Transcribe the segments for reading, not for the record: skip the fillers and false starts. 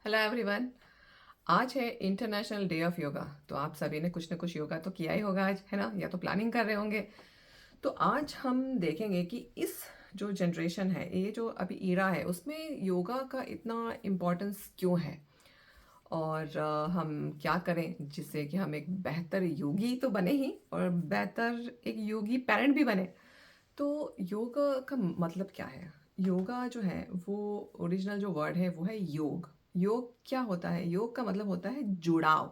Hello everyone. आज है international day of yoga. तो आप सभी ने कुछ ना कुछ योगा तो किया ही होगा आज, है ना, या तो प्लानिंग कर रहे होंगे। तो आज हम देखेंगे कि इस जो जनरेशन है, ये जो अभी ईरा है, उसमें योगा का इतना इम्पोर्टेंस क्यों है और हम क्या करें जिससे कि हम एक बेहतर योगी तो बने ही और बेहतर एक योगी पेरेंट भी बने। तो योग का मतलब क्या है? योगा जो है वो ओरिजिनल जो वर्ड है वो है योग। योग क्या होता है? योग का मतलब होता है जुड़ाव।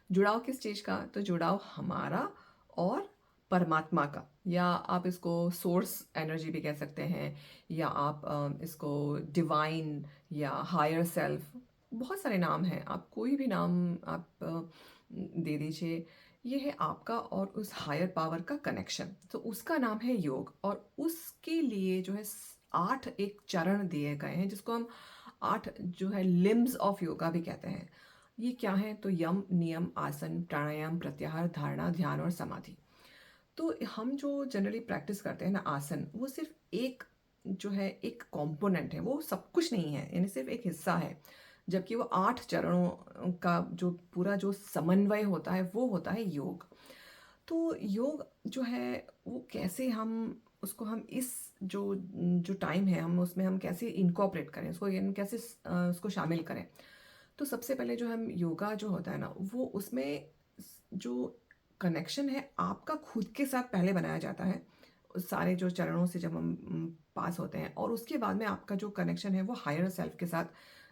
जुड़ाव किस चीज़ का? तो जुड़ाव हमारा और परमात्मा का, या आप इसको सोर्स एनर्जी भी कह सकते हैं, या आप इसको डिवाइन या हायर सेल्फ, बहुत सारे नाम हैं, आप कोई भी नाम आप दे दीजिए। ये है आपका और उस हायर पावर का कनेक्शन, तो उसका नाम है योग। और उसके लिए जो है 8 एक चरण दिए गए हैं, जिसको हम 8 जो है लिम्स ऑफ योगा भी कहते हैं। ये क्या है? तो यम, नियम, आसन, प्राणायाम, प्रत्याहार, धारणा, ध्यान और समाधि। तो हम जो जनरली प्रैक्टिस करते हैं ना आसन, वो सिर्फ एक जो है एक कंपोनेंट है, वो सब कुछ नहीं है, यानी सिर्फ एक हिस्सा है। जबकि वो 8 चरणों का जो पूरा जो समन्वय होता है वो होता है योग। तो योग जो है वो कैसे हम उसको हम इस जो जो टाइम है हम उसमें हम कैसे इनकॉर्पोरेट करें उसको, यानी कैसे उसको शामिल करें। तो सबसे पहले जो हम योगा जो होता है ना, वो उसमें जो कनेक्शन है आपका खुद के साथ पहले बनाया जाता है, उस सारे जो चरणों से जब हम पास होते हैं, और उसके बाद में आपका जो कनेक्शन है वो हायर सेल्फ के साथ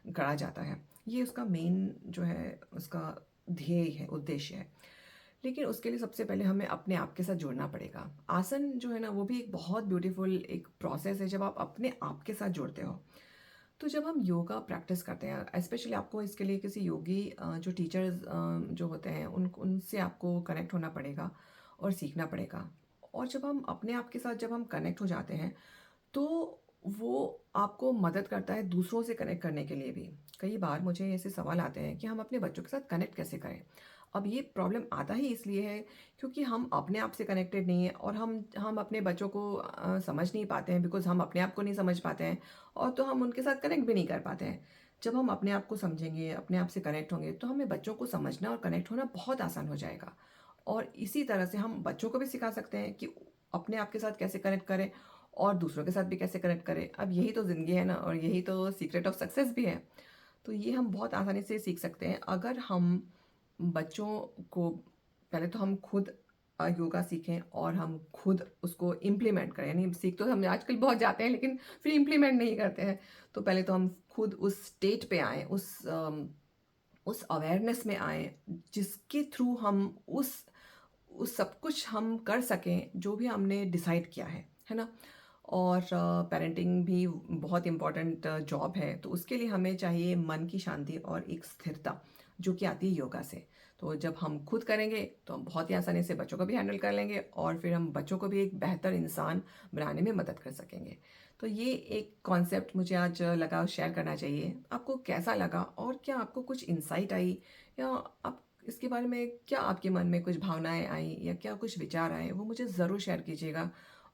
करा जाता है। ये उसका मेन जो है उसका ध्येय है, उद्देश्य है। लेकिन उसके लिए सबसे पहले हमें अपने आप के साथ जुड़ना पड़ेगा। आसन जो है ना वो भी एक बहुत ब्यूटीफुल एक प्रोसेस है जब आप अपने आप के साथ जुड़ते हो। तो जब हम योगा प्रैक्टिस करते हैं, स्पेशली आपको इसके लिए किसी योगी जो टीचर्स जो होते हैं उनसे आपको कनेक्ट होना पड़ेगा और सीखना पड़ेगा। और जब हम अपने आप के साथ जब हम कनेक्ट हो जाते हैं, तो वो आपको मदद करता है दूसरों से कनेक्ट करने के लिए भी। कई बार मुझे ऐसे सवाल आते हैं कि हम अपने बच्चों के साथ कनेक्ट कैसे करें। अब ये प्रॉब्लम आता ही इसलिए है क्योंकि हम अपने आप से कनेक्टेड नहीं है, और हम अपने बच्चों को समझ नहीं पाते हैं, बिकॉज हम अपने आप को नहीं समझ पाते हैं, और तो हम उनके साथ कनेक्ट भी नहीं कर पाते हैं। जब हम अपने आप को समझेंगे, अपने आप से कनेक्ट होंगे, तो हमें बच्चों को समझना और कनेक्ट होना बहुत आसान हो जाएगा। और इसी तरह से हम बच्चों को भी सिखा सकते हैं कि अपने आप के साथ कैसे कनेक्ट करें और दूसरों के साथ भी कैसे कनेक्ट करें। अब यही तो ज़िंदगी है ना, और यही तो सीक्रेट ऑफ सक्सेस भी है। तो ये हम बहुत आसानी से सीख सकते हैं अगर हम बच्चों को पहले तो हम खुद योगा सीखें और हम खुद उसको इम्प्लीमेंट करें। यानी सीख तो हम आजकल बहुत जाते हैं लेकिन फिर इम्प्लीमेंट नहीं करते हैं। तो पहले तो हम खुद उस स्टेट पे आए, उस अवेयरनेस में आए जिसके थ्रू हम उस सब कुछ हम कर सकें जो भी हमने डिसाइड किया है ना। और पेरेंटिंग भी बहुत इम्पॉर्टेंट जॉब है, तो उसके लिए हमें चाहिए मन की शांति और एक स्थिरता जो कि आती है योगा से। तो जब हम खुद करेंगे तो हम बहुत ही आसानी से बच्चों को भी हैंडल कर लेंगे, और फिर हम बच्चों को भी एक बेहतर इंसान बनाने में मदद कर सकेंगे। तो ये एक कॉन्सेप्ट मुझे आज लगा शेयर करना चाहिए। आपको कैसा लगा, और क्या आपको कुछ इंसाइट आई, या आप इसके बारे में क्या आपके मन में कुछ भावनाएं आई या क्या कुछ विचार आए, वो मुझे ज़रूर शेयर कीजिएगा।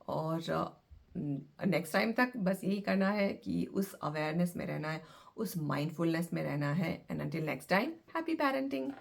और नेक्स्ट टाइम तक बस यही करना है कि उस अवेयरनेस में रहना है, उस माइंडफुलनेस में रहना है। And until next time, happy parenting.